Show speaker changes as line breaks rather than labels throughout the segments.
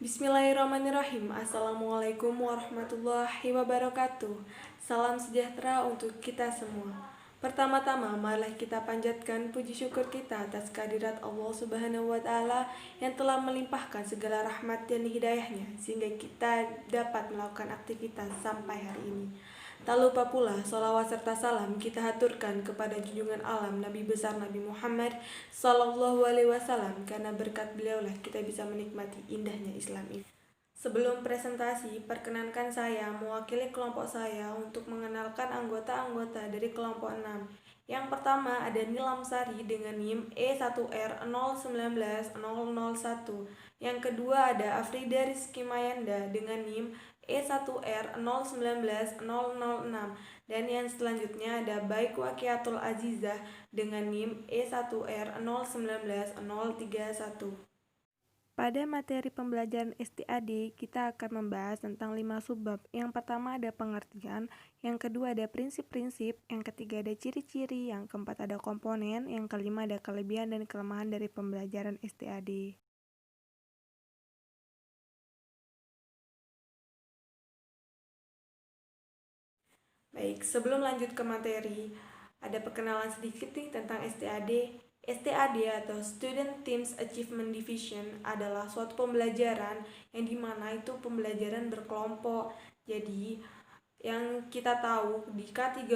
Bismillahirrahmanirrahim. Assalamualaikum warahmatullahi wabarakatuh. Salam sejahtera untuk kita semua. Pertama-tama, marilah kita panjatkan puji syukur kita atas kehadirat Allah Subhanahu wa Ta'ala yang telah melimpahkan segala rahmat dan hidayahnya sehingga kita dapat melakukan aktivitas sampai hari ini. Tak lupa pula sholawat serta salam kita haturkan kepada junjungan alam Nabi besar Nabi Muhammad Sallallahu Alaihi Wasallam, karena berkat beliaulah kita bisa menikmati indahnya Islam ini. Sebelum presentasi, perkenankan saya mewakili kelompok saya untuk mengenalkan anggota-anggota dari kelompok 6. Yang pertama ada Nilam Sari dengan NIM E1R019001. Yang kedua ada Afrida Rizky Mayanda dengan NIM E1R019006. Dan yang selanjutnya ada Baik Wakiatul Azizah dengan NIM E1R019031. Pada materi pembelajaran STAD, kita akan membahas tentang 5 subbab. Yang pertama ada pengertian, yang kedua ada prinsip-prinsip, yang ketiga ada ciri-ciri, yang keempat ada komponen, yang kelima ada kelebihan dan kelemahan dari pembelajaran STAD. Baik, sebelum lanjut ke materi, ada perkenalan sedikit nih tentang STAD. STAD atau Student Teams Achievement Division adalah suatu pembelajaran yang dimana itu pembelajaran berkelompok. Jadi yang kita tahu di K13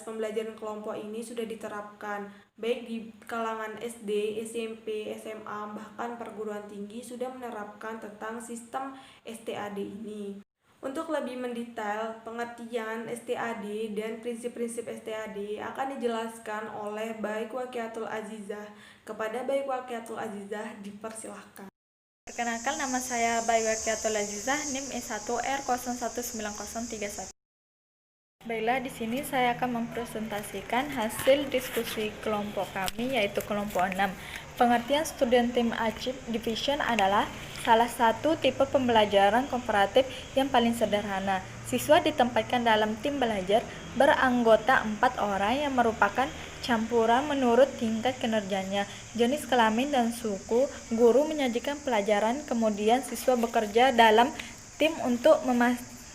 pembelajaran kelompok ini sudah diterapkan baik di kalangan SD, SMP, SMA, bahkan perguruan tinggi sudah menerapkan tentang sistem STAD ini. Untuk lebih mendetail pengertian STAD dan prinsip-prinsip STAD akan dijelaskan oleh Baik Wakiatul Azizah. Kepada Baik Wakiatul Azizah dipersilahkan.
Perkenalkan, nama saya Baik Wakiatul Azizah, NIM E1R019031. Baiklah, di sini saya akan mempresentasikan hasil diskusi kelompok kami, yaitu kelompok 6. Pengertian Student Team Achievement Division adalah salah satu tipe pembelajaran komparatif yang paling sederhana. Siswa ditempatkan dalam tim belajar beranggota 4 orang yang merupakan campuran menurut tingkat kinerjanya, jenis kelamin, dan suku. Guru menyajikan pelajaran, kemudian siswa bekerja dalam tim untuk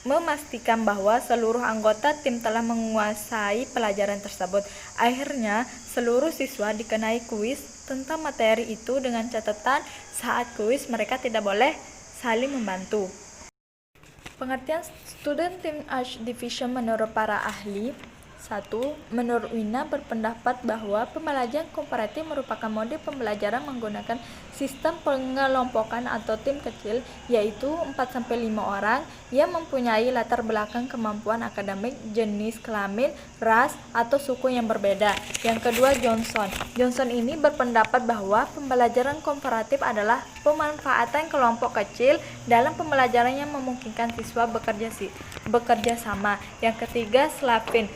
memastikan bahwa seluruh anggota tim telah menguasai pelajaran tersebut. Akhirnya, seluruh siswa dikenai kuis tentang materi itu dengan catatan saat kuis mereka tidak boleh saling membantu. Pengertian Student Team Division menurut para ahli. 1. Menurut Wina berpendapat bahwa pembelajaran komparatif merupakan model pembelajaran menggunakan sistem pengelompokan atau tim kecil, yaitu 4-5 orang yang mempunyai latar belakang kemampuan akademik, jenis kelamin, ras, atau suku yang berbeda. Yang kedua, Johnson ini berpendapat bahwa pembelajaran komparatif adalah pemanfaatan kelompok kecil dalam pembelajaran yang memungkinkan siswa bekerja sama. Yang ketiga, Slavin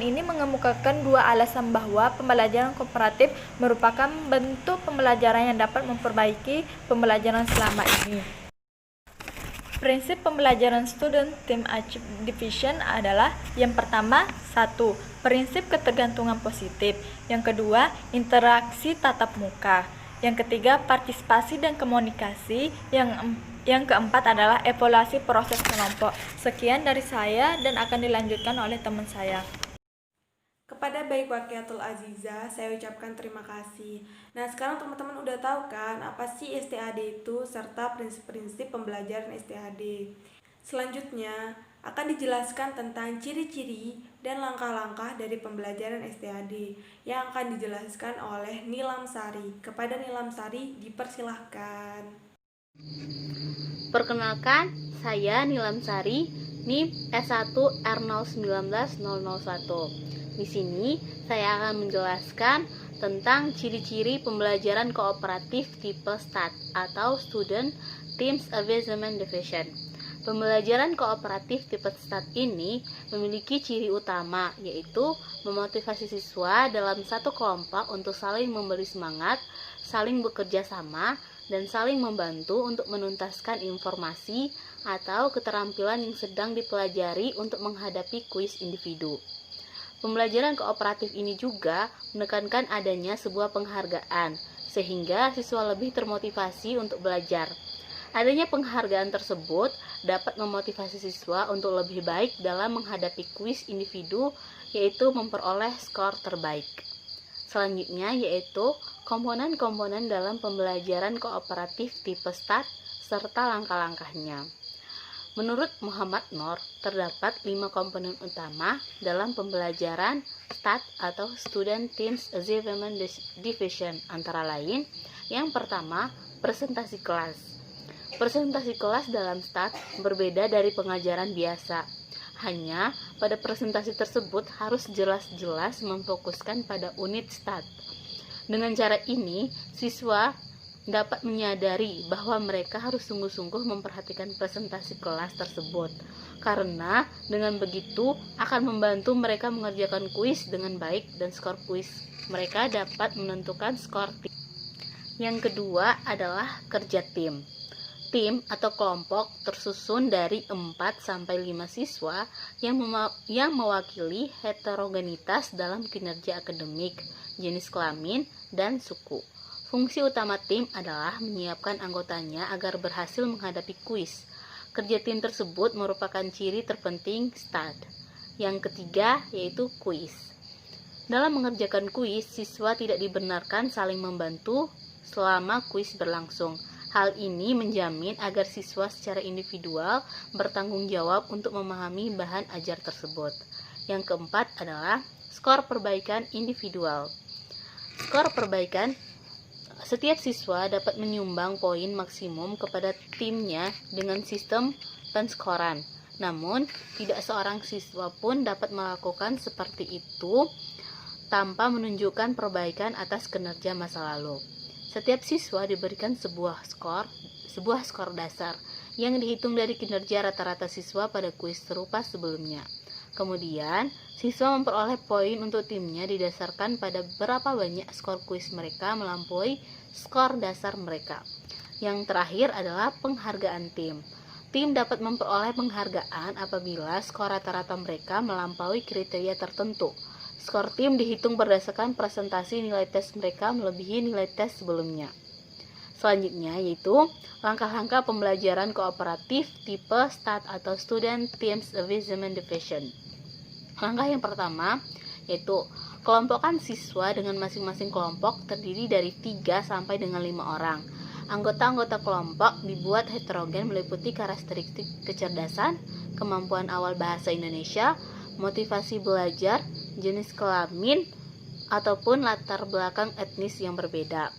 ini mengemukakan dua alasan bahwa pembelajaran komparatif merupakan bentuk pembelajaran yang dapat memperbaiki pembelajaran selama ini. Prinsip pembelajaran Student Team Achievement Division adalah: yang pertama, 1. Prinsip ketergantungan positif. Yang kedua, interaksi tatap muka. Yang ketiga, partisipasi dan komunikasi. Yang keempat adalah evaluasi proses kelompok. Sekian dari saya dan akan dilanjutkan oleh teman saya.
Kepada Baik Wakiatul Azizah, saya ucapkan terima kasih. Nah, sekarang teman-teman udah tahu kan apa sih STAD itu serta prinsip-prinsip pembelajaran STAD. Selanjutnya akan dijelaskan tentang ciri-ciri dan langkah-langkah dari pembelajaran STAD yang akan dijelaskan oleh Nilam Sari. Kepada Nilam Sari dipersilahkan.
Perkenalkan, saya Nilam Sari, NIM S1R019001. Di sini saya akan menjelaskan tentang ciri-ciri pembelajaran kooperatif tipe STAD atau Student Teams Achievement Division. Pembelajaran kooperatif tipe STAD ini memiliki ciri utama, yaitu memotivasi siswa dalam satu kelompok untuk saling memberi semangat, saling bekerja sama, dan saling membantu untuk menuntaskan informasi atau keterampilan yang sedang dipelajari untuk menghadapi kuis individu. Pembelajaran kooperatif ini juga menekankan adanya sebuah penghargaan, sehingga siswa lebih termotivasi untuk belajar. Adanya penghargaan tersebut dapat memotivasi siswa untuk lebih baik dalam menghadapi kuis individu, yaitu memperoleh skor terbaik. Selanjutnya yaitu komponen-komponen dalam pembelajaran kooperatif tipe STAT serta langkah-langkahnya. Menurut Muhammad Noor, terdapat 5 komponen utama dalam pembelajaran STAT atau Student Teams Achievement Division, antara lain, yang pertama, presentasi kelas. Presentasi kelas dalam STAT berbeda dari pengajaran biasa. Hanya pada presentasi tersebut harus jelas-jelas memfokuskan pada unit STAT. Dengan cara ini, siswa dapat menyadari bahwa mereka harus sungguh-sungguh memperhatikan presentasi kelas tersebut, karena dengan begitu akan membantu mereka mengerjakan kuis dengan baik dan skor kuis mereka dapat menentukan skor tim. Yang kedua adalah kerja tim. Tim atau kelompok tersusun dari 4-5 siswa yang mewakili heterogenitas dalam kinerja akademik, jenis kelamin, dan suku. Fungsi utama tim adalah menyiapkan anggotanya agar berhasil menghadapi kuis. Kerja tim tersebut merupakan ciri terpenting STAT. Yang ketiga yaitu kuis. Dalam mengerjakan kuis, siswa tidak dibenarkan saling membantu selama kuis berlangsung. Hal ini menjamin agar siswa secara individual bertanggung jawab untuk memahami bahan ajar tersebut. Yang keempat adalah skor perbaikan individual. Skor perbaikan, setiap siswa dapat menyumbang poin maksimum kepada timnya dengan sistem penskoran. Namun, tidak seorang siswa pun dapat melakukan seperti itu tanpa menunjukkan perbaikan atas kinerja masa lalu. Setiap siswa diberikan sebuah skor dasar yang dihitung dari kinerja rata-rata siswa pada kuis serupa sebelumnya. Kemudian, siswa memperoleh poin untuk timnya didasarkan pada berapa banyak skor kuis mereka melampaui skor dasar mereka. Yang terakhir adalah penghargaan tim. Tim dapat memperoleh penghargaan apabila skor rata-rata mereka melampaui kriteria tertentu. Skor tim dihitung berdasarkan presentasi nilai tes mereka melebihi nilai tes sebelumnya. Selanjutnya yaitu langkah-langkah pembelajaran kooperatif tipe STAT atau Student Teams Achievement Division. Langkah yang pertama yaitu kelompokkan siswa dengan masing-masing kelompok terdiri dari 3 sampai dengan 5 orang. Anggota-anggota kelompok dibuat heterogen meliputi karakteristik kecerdasan, kemampuan awal bahasa Indonesia, motivasi belajar, jenis kelamin, ataupun latar belakang etnis yang berbeda.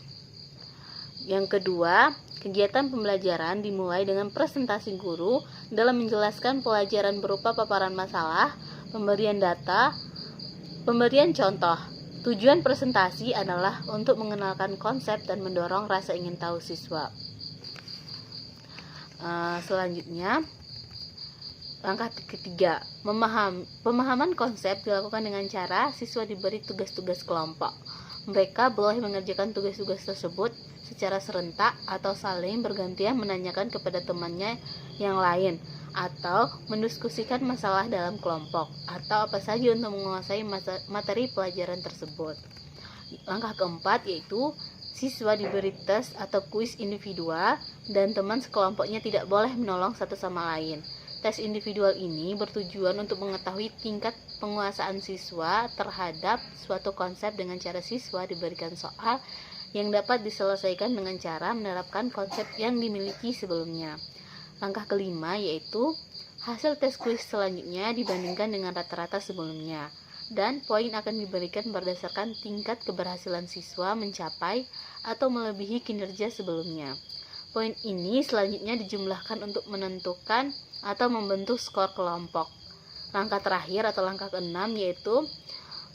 Yang kedua, kegiatan pembelajaran dimulai dengan presentasi guru dalam menjelaskan pelajaran berupa paparan masalah, pemberian data, pemberian contoh. Tujuan presentasi adalah untuk mengenalkan konsep dan mendorong rasa ingin tahu siswa. Selanjutnya, langkah ketiga, pemahaman konsep dilakukan dengan cara siswa diberi tugas-tugas kelompok. Mereka boleh mengerjakan tugas-tugas tersebut secara serentak atau saling bergantian menanyakan kepada temannya yang lain, atau mendiskusikan masalah dalam kelompok, atau apa saja untuk menguasai materi pelajaran tersebut. Langkah keempat yaitu siswa diberi tes atau kuis individual dan teman sekelompoknya tidak boleh menolong satu sama lain. Tes individual ini bertujuan untuk mengetahui tingkat penguasaan siswa terhadap suatu konsep dengan cara siswa diberikan soal yang dapat diselesaikan dengan cara menerapkan konsep yang dimiliki sebelumnya. Langkah kelima yaitu hasil tes kuis selanjutnya dibandingkan dengan rata-rata sebelumnya, dan poin akan diberikan berdasarkan tingkat keberhasilan siswa mencapai atau melebihi kinerja sebelumnya. Poin ini selanjutnya dijumlahkan untuk menentukan atau membentuk skor kelompok. Langkah terakhir atau langkah keenam yaitu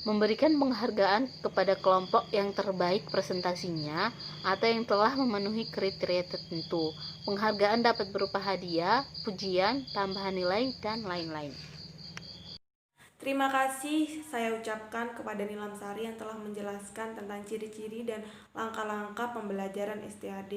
memberikan penghargaan kepada kelompok yang terbaik presentasinya atau yang telah memenuhi kriteria tertentu. Penghargaan dapat berupa hadiah, pujian, tambahan nilai, dan lain-lain.
Terima kasih saya ucapkan kepada Nilam Sari yang telah menjelaskan tentang ciri-ciri dan langkah-langkah pembelajaran STAD.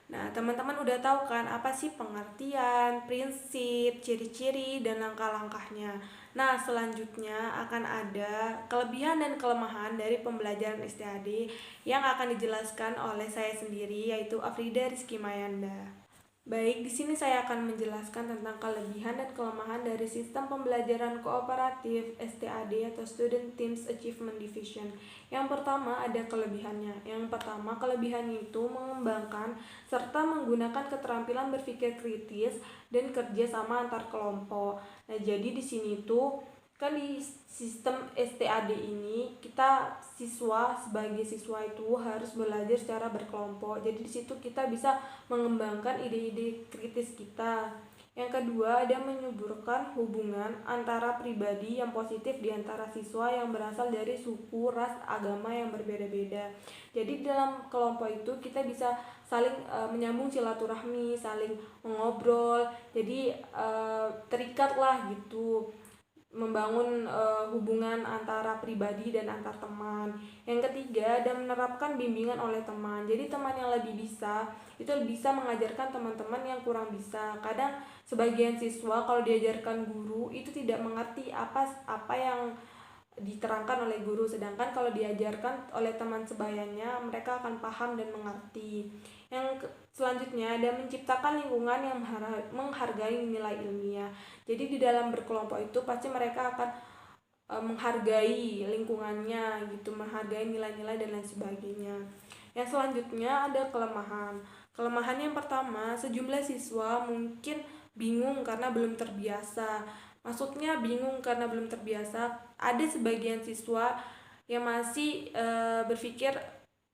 Nah, teman-teman udah tahu kan apa sih pengertian, prinsip, ciri-ciri, dan langkah-langkahnya. Nah, selanjutnya akan ada kelebihan dan kelemahan dari pembelajaran STAD yang akan dijelaskan oleh saya sendiri, yaitu Afrida Rizky Mayanda. Baik, di sini saya akan menjelaskan tentang kelebihan dan kelemahan dari sistem pembelajaran kooperatif STAD atau Student Teams Achievement Division. Yang pertama ada kelebihannya. Yang pertama, kelebihannya itu mengembangkan serta menggunakan keterampilan berpikir kritis dan kerja sama antar kelompok. Nah, jadi di sini tuh kan di sistem STAD ini kita sebagai siswa itu harus belajar secara berkelompok. Jadi di situ kita bisa mengembangkan ide-ide kritis kita. Yang kedua, ada menyuburkan hubungan antara pribadi yang positif di antara siswa yang berasal dari suku, ras, agama yang berbeda-beda. Jadi dalam kelompok itu kita bisa saling menyambung silaturahmi, saling mengobrol. Jadi terikat lah gitu, membangun hubungan antara pribadi dan antar teman. Yang ketiga, dan menerapkan bimbingan oleh teman. Jadi teman yang lebih bisa itu bisa mengajarkan teman-teman yang kurang bisa. Kadang sebagian siswa kalau diajarkan guru itu tidak mengerti apa yang diterangkan oleh guru, sedangkan kalau diajarkan oleh teman sebayanya mereka akan paham dan mengerti. Yang selanjutnya ada menciptakan lingkungan yang menghargai nilai ilmiah. Jadi di dalam berkelompok itu pasti mereka akan menghargai lingkungannya gitu, menghargai nilai-nilai dan lain sebagainya. Yang selanjutnya ada kelemahan. Kelemahan yang pertama, sejumlah siswa mungkin bingung karena belum terbiasa. Maksudnya bingung karena belum terbiasa. Ada sebagian siswa yang masih berpikir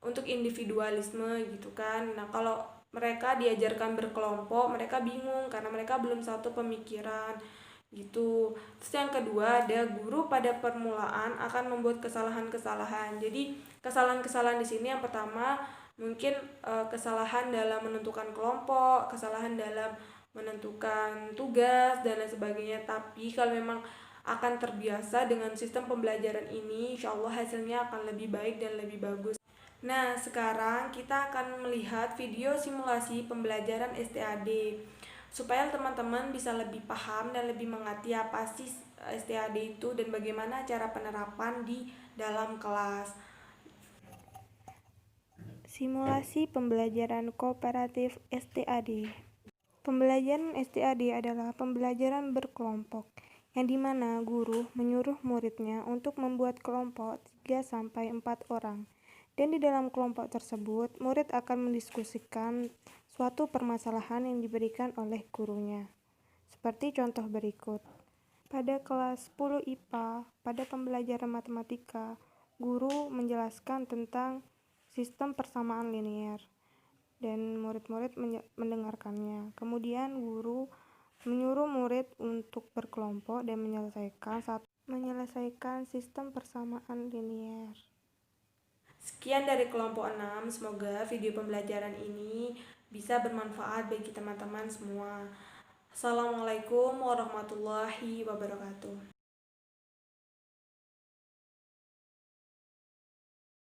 untuk individualisme gitu kan. Nah, kalau mereka diajarkan berkelompok, mereka bingung karena mereka belum satu pemikiran gitu. Terus yang kedua, ada guru pada permulaan akan membuat kesalahan-kesalahan. Jadi kesalahan-kesalahan di sini yang pertama mungkin kesalahan dalam menentukan kelompok, kesalahan dalam menentukan tugas dan lain sebagainya. Tapi kalau memang akan terbiasa dengan sistem pembelajaran ini, insya Allah hasilnya akan lebih baik dan lebih bagus. Nah, sekarang kita akan melihat video simulasi pembelajaran STAD supaya teman-teman bisa lebih paham dan lebih mengerti apa sih STAD itu dan bagaimana cara penerapan di dalam kelas. Simulasi pembelajaran kooperatif STAD. Pembelajaran STAD adalah pembelajaran berkelompok, yang dimana guru menyuruh muridnya untuk membuat kelompok 3-4 orang. Dan di dalam kelompok tersebut, murid akan mendiskusikan suatu permasalahan yang diberikan oleh gurunya. Seperti contoh berikut. Pada kelas 10 IPA, pada pembelajaran matematika, guru menjelaskan tentang sistem persamaan linear dan murid-murid mendengarkannya. Kemudian guru menyuruh murid untuk berkelompok dan menyelesaikan sistem persamaan linear. Sekian dari kelompok 6, semoga video pembelajaran ini bisa bermanfaat bagi teman-teman semua. Assalamualaikum warahmatullahi wabarakatuh.